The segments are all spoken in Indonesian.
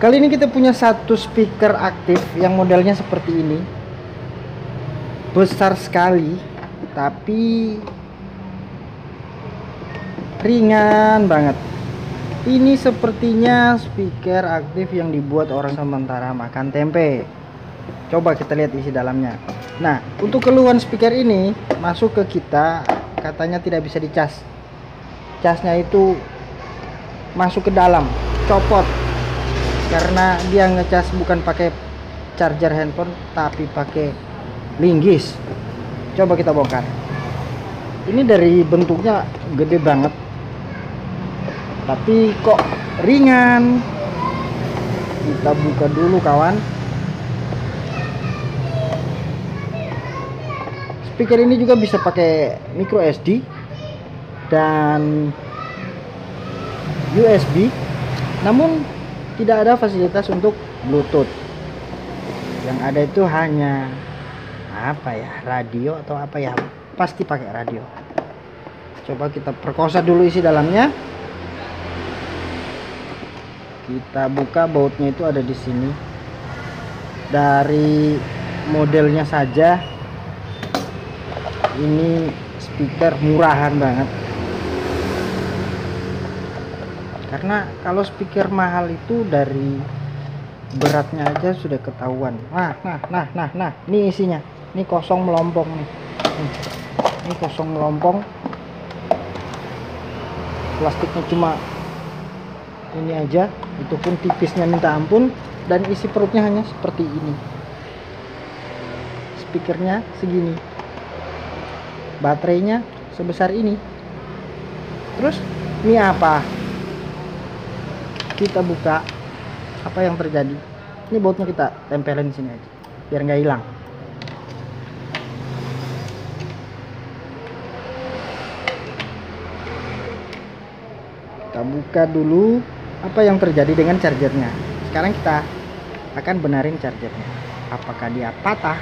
Kali ini kita punya satu speaker aktif yang modelnya seperti ini. Besar sekali, tapi ringan banget. Ini sepertinya speaker aktif yang dibuat orang sementara makan tempe. Coba kita lihat isi dalamnya. Nah, untuk keluhan speaker ini masuk ke kita, katanya tidak bisa dicas. Casnya itu masuk ke dalam, copot. Karena dia ngecas bukan pakai charger handphone, tapi pakai linggis. Coba kita bongkar. Ini dari bentuknya gede banget, tapi kok ringan. Kita buka dulu kawan. Speaker ini juga bisa pakai micro SD dan USB, namun tidak ada fasilitas untuk Bluetooth. Yang ada itu hanya radio atau apa ya, pasti pakai radio. Coba kita perkosa dulu isi dalamnya. Kita buka, bautnya itu ada di sini. Dari modelnya saja ini speaker murahan banget. Karena kalau speaker mahal itu dari beratnya aja sudah ketahuan. Nah, ini isinya. Ini kosong melompong nih. Ini kosong melompong. Plastiknya cuma ini aja, itu pun tipisnya minta ampun, dan isi perutnya hanya seperti ini. Speakernya segini. Baterainya sebesar ini. Terus ini apa? Kita buka, apa yang terjadi? Ini bautnya kita tempelin di sini aja biar nggak hilang. Kita buka dulu apa yang terjadi dengan chargernya. Sekarang kita akan benerin chargernya. Apakah dia patah?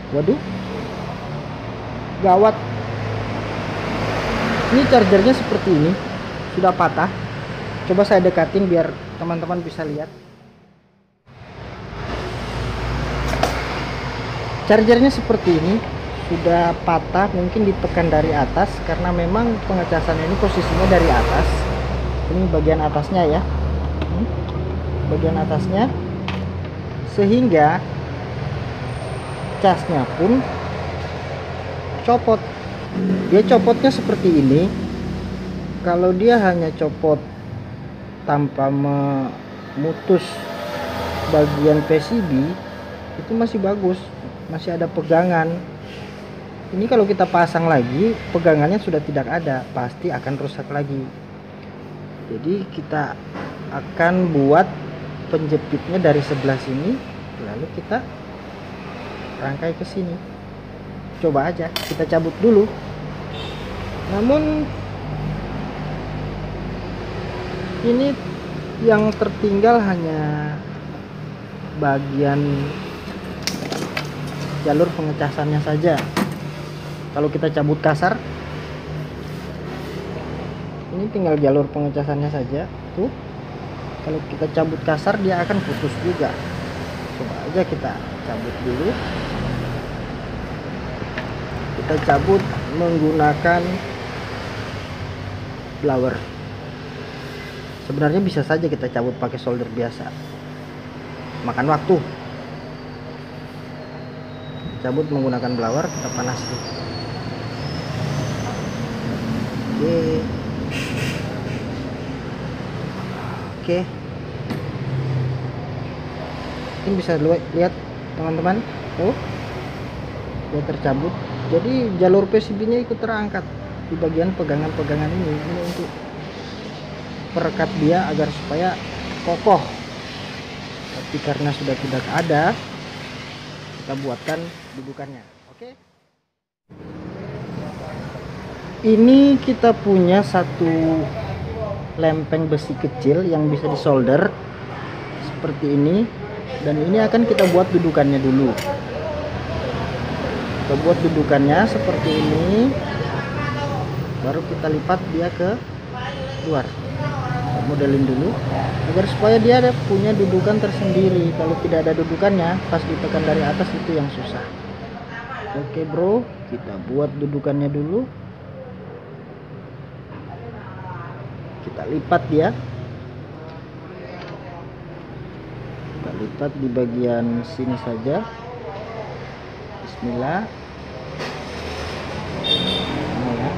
Waduh, gawat. Ini chargernya seperti ini, sudah patah. Coba saya dekatin biar teman-teman bisa lihat. Chargernya seperti ini, sudah patah, mungkin ditekan dari atas karena memang pengecasannya ini posisinya dari atas. Ini bagian atasnya ya, bagian atasnya, sehingga casnya pun copot. Dia copotnya seperti ini. Kalau dia hanya copot tanpa memutus bagian PCB, itu masih bagus, masih ada pegangan. Ini kalau kita pasang lagi, pegangannya sudah tidak ada, pasti akan rusak lagi. Jadi kita akan buat penjepitnya dari sebelah sini, lalu kita rangkai ke sini. Coba aja kita cabut dulu. Namun ini yang tertinggal hanya bagian jalur pengecasannya saja. Kalau kita cabut kasar, ini tinggal jalur pengecasannya saja tuh. Kalau kita cabut kasar dia akan putus juga. Coba aja kita cabut dulu. Kita cabut menggunakan blower. Sebenarnya bisa saja kita cabut pakai solder biasa, makan waktu. Cabut menggunakan blower, kita panasin. Oke. Mungkin bisa lihat teman-teman, tuh dia tercabut. Jadi jalur PCB nya ikut terangkat di bagian pegangan-pegangan ini untuk perekat dia agar supaya kokoh. Tapi karena sudah tidak ada, kita buatkan dudukannya. Oke. Ini kita punya satu lempeng besi kecil yang bisa disolder seperti ini, dan ini akan kita buat dudukannya dulu. kita buat dudukannya seperti ini, baru kita lipat dia ke luar. Kita modelin dulu agar supaya dia punya dudukan tersendiri. Kalau tidak ada dudukannya, pas ditekan dari atas itu yang susah. Oke bro, kita buat dudukannya dulu. Kita lipat dia, kita lipat di bagian sini saja. Bismillah. Nah ya,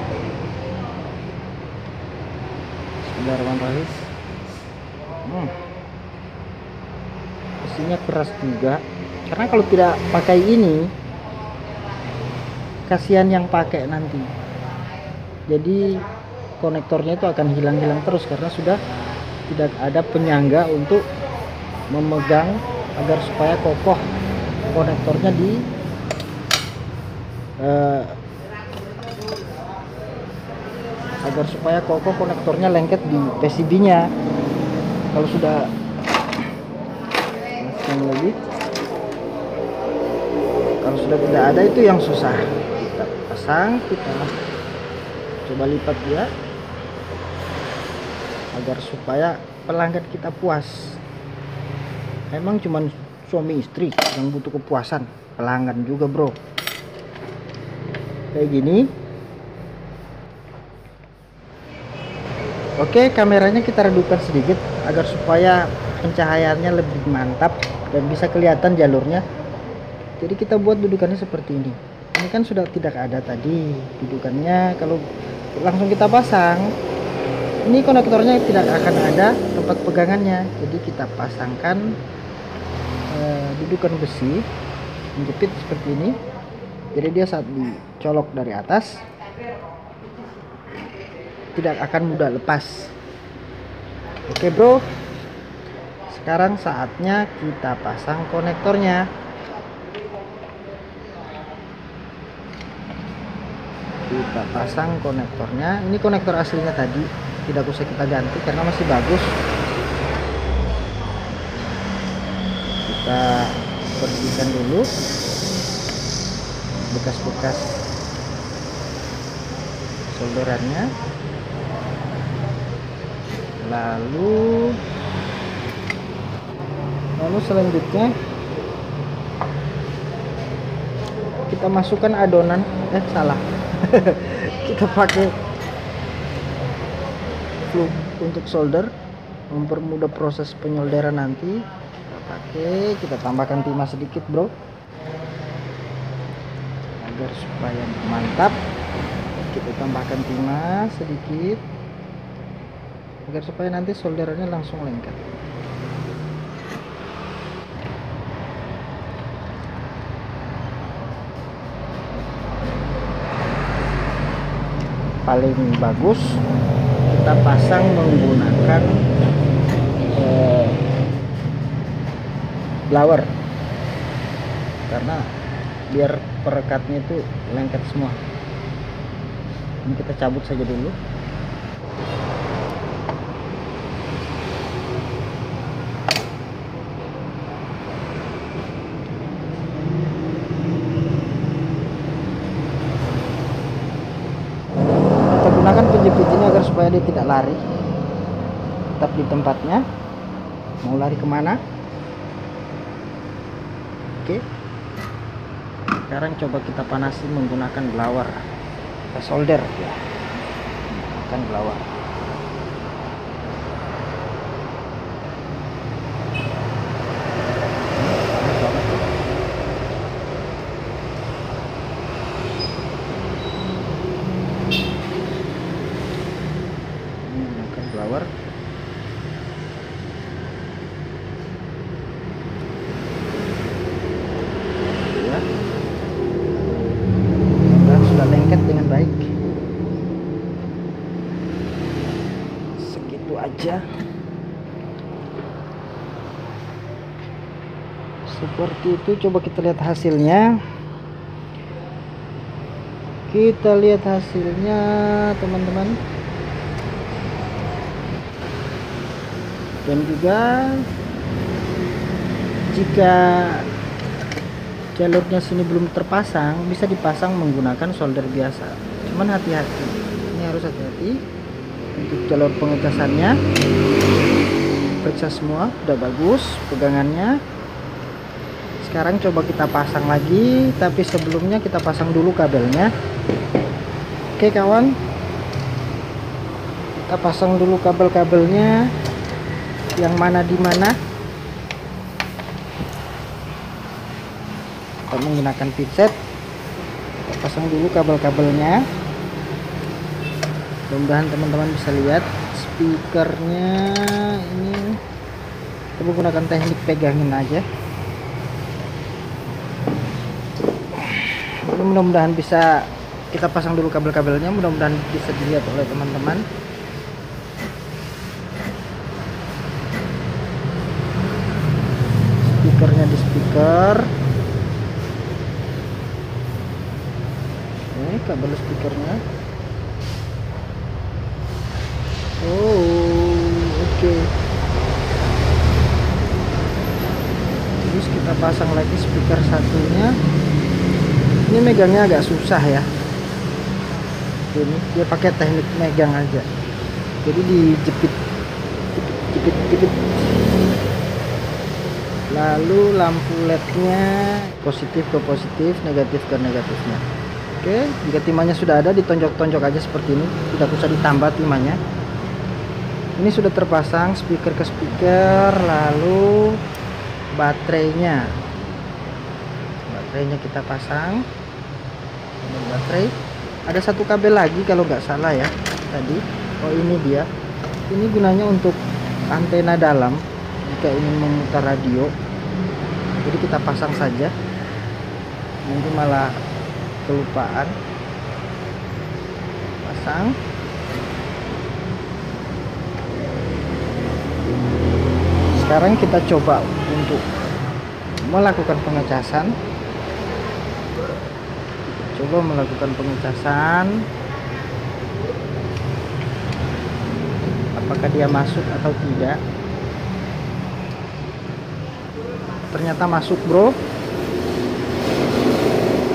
Bismillahirrahmanirrahim. Besinya keras juga, karena kalau tidak pakai ini kasihan yang pakai nanti. Jadi konektornya itu akan hilang-hilang terus karena sudah tidak ada penyangga untuk memegang agar supaya kokoh konektornya di agar supaya kokoh konektornya lengket di PCB-nya. Kalau sudah lagi, kalau sudah tidak ada itu yang susah. Kita pasang, kita coba lipat dia agar supaya pelanggan kita puas. Emang cuman suami istri yang butuh kepuasan, pelanggan juga bro. Kayak gini. Oke, kameranya kita redupkan sedikit agar supaya pencahayaannya lebih mantap dan bisa kelihatan jalurnya. Jadi kita buat dudukannya seperti ini. Ini kan sudah tidak ada tadi dudukannya. Kalau langsung kita pasang, ini konektornya tidak akan ada tempat pegangannya. Jadi kita pasangkan dudukan besi, menjepit seperti ini. Jadi dia saat dicolok dari atas tidak akan mudah lepas. Oke bro, sekarang saatnya kita pasang konektornya. Kita pasang konektornya. Ini konektor aslinya tadi, tidak usah kita ganti karena masih bagus. Kita bersihkan dulu bekas-bekas solderannya. Lalu selanjutnya kita masukkan adonan, salah kita pakai flux untuk solder, mempermudah proses penyolderan nanti. Kita tambahkan timah sedikit bro agar supaya mantap. Kita tambahkan timah sedikit agar supaya nanti solderannya langsung lengket. Paling bagus kita pasang menggunakan blower karena biar perekatnya itu lengket semua. Ini kita cabut saja dulu. Kita gunakan penjepit ini agar supaya dia tidak lari, tetap di tempatnya. Mau lari kemana? Oke, sekarang coba kita panasi menggunakan blower. Kita solder ya, menggunakan blower. Menggunakan blower. Lengket dengan baik. Segitu aja. Seperti itu. Coba kita lihat hasilnya. Kita lihat hasilnya teman-teman. Dan juga jika jalurnya sini belum terpasang, bisa dipasang menggunakan solder biasa. Cuman hati-hati, ini harus hati-hati. Untuk jalur pengecasannya periksa semua, udah bagus pegangannya. Sekarang coba kita pasang lagi, tapi sebelumnya kita pasang dulu kabelnya. Oke kawan, kita pasang dulu kabel-kabelnya yang mana di mana. Kita menggunakan pinset, kita pasang dulu kabel-kabelnya. Mudah-mudahan teman-teman bisa lihat speakernya. Ini kita menggunakan teknik pegangin aja. Mudah-mudahan bisa, kita pasang dulu kabel-kabelnya, mudah-mudahan bisa dilihat oleh teman-teman. Speakernya di speaker. Ini kabel speakernya. Oke. Terus kita pasang lagi speaker satunya. Ini megangnya agak susah ya. Ini dia pakai teknik megang aja. Jadi dijepit, jepit. Lalu lampu LED-nya positif ke positif, negatif ke negatifnya. Oke, jika timahnya sudah ada, ditonjok-tonjok aja seperti ini, tidak usah ditambah timahnya. Ini sudah terpasang speaker ke speaker. Lalu baterainya kita pasang. Ini baterai, ada satu kabel lagi kalau nggak salah ya tadi. Oh ini dia, ini gunanya untuk antena dalam jika ingin memutar radio. Jadi kita pasang saja, nanti malah kelupaan. Pasang. Sekarang kita coba untuk melakukan pengecasan. Apakah dia masuk atau tidak? Ternyata masuk bro.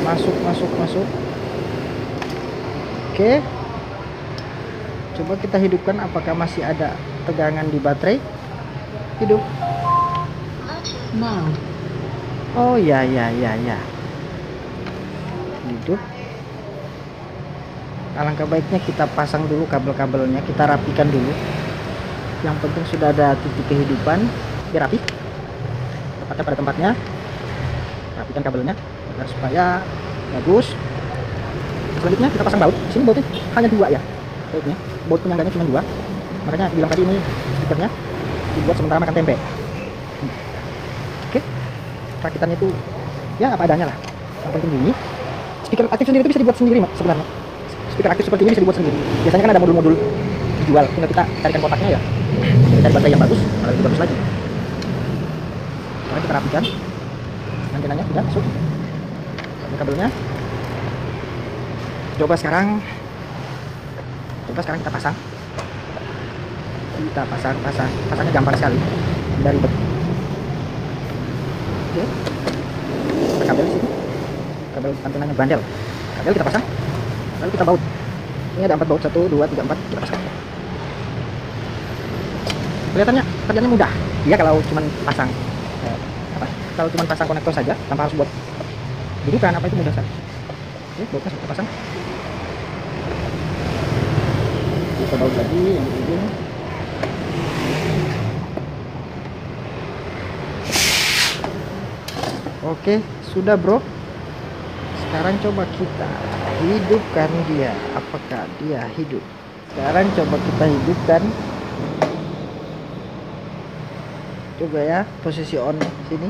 Masuk. Oke, coba kita hidupkan, apakah masih ada tegangan di baterai. Hidup. Oh ya. Hidup. Alangkah baiknya kita pasang dulu kabel-kabelnya, kita rapikan dulu. Yang penting sudah ada titik kehidupan, biar rapi, tempatnya pada tempatnya. Rapikan kabelnya agar supaya bagus. Selanjutnya kita pasang baut. Di sini bautnya hanya 2 ya. Bautnya, baut penyangganya cuma 2. Makanya bilang tadi ini speakernya dibuat sementara makan tempe. Oke, rakitannya itu ya apa adanya lah. Yang penting bunyi. Speaker aktif sendiri itu bisa dibuat sendiri sebenarnya. Speaker aktif seperti ini bisa dibuat sendiri. Biasanya kan ada modul-modul dijual, tinggal kita carikan kotaknya ya. Kita cari baterai yang bagus, kalau itu bagus lagi. Sekarang kita rapikan. Antenanya sudah masuk. Ini kabelnya. Coba sekarang kita pasang. Pasangnya gampang sekali, tidak ribet. Oke, ada kabel di sini, kabel antenanya bandel. Kabel kita pasang, lalu kita baut. Ini ada 4 baut, 1, 2, 3, 4, kita pasang. Kelihatannya kerjanya mudah. Dia kalau cuma pasang kalau cuma pasang konektor saja tanpa harus buat dudukan apa itu mudah saja. Oke, bautnya sudah pasang. Kita baut lagi yang di ujung. Oke, sudah bro. Sekarang coba kita hidupkan dia. Apakah dia hidup? Sekarang coba kita hidupkan. Coba ya, posisi on sini.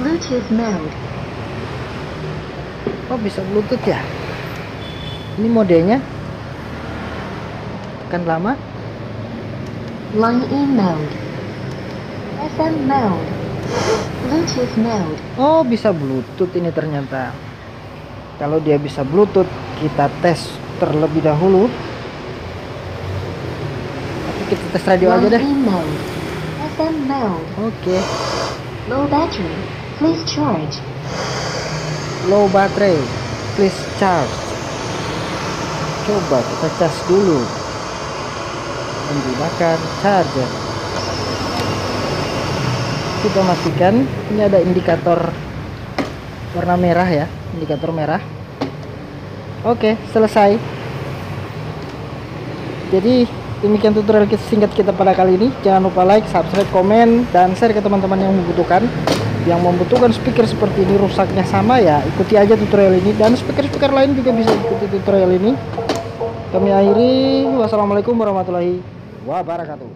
Bluetooth mode. Oh, bisa Bluetooth ya? Ini modenya. Tekan lama. Line in mode. FM mode. Bluetooth mode. Oh, bisa Bluetooth ini ternyata. Kalau dia bisa Bluetooth, kita tes terlebih dahulu. Tapi kita tes radio aja deh. Line in mode. FM mode. Oke. Low battery. Please charge. Low battery, please charge. Coba kita cas dulu menggunakan charger. Kita matikan. Ini ada indikator warna merah ya, indikator merah. Oke, selesai. Jadi demikian tutorial singkat kita pada kali ini. Jangan lupa like, subscribe, komen, dan share ke teman-teman yang membutuhkan. Yang membutuhkan speaker seperti ini, rusaknya sama ya, ikuti aja tutorial ini. Dan speaker-speaker lain juga bisa ikuti tutorial ini. Kami akhiri. Wassalamualaikum warahmatullahi wabarakatuh.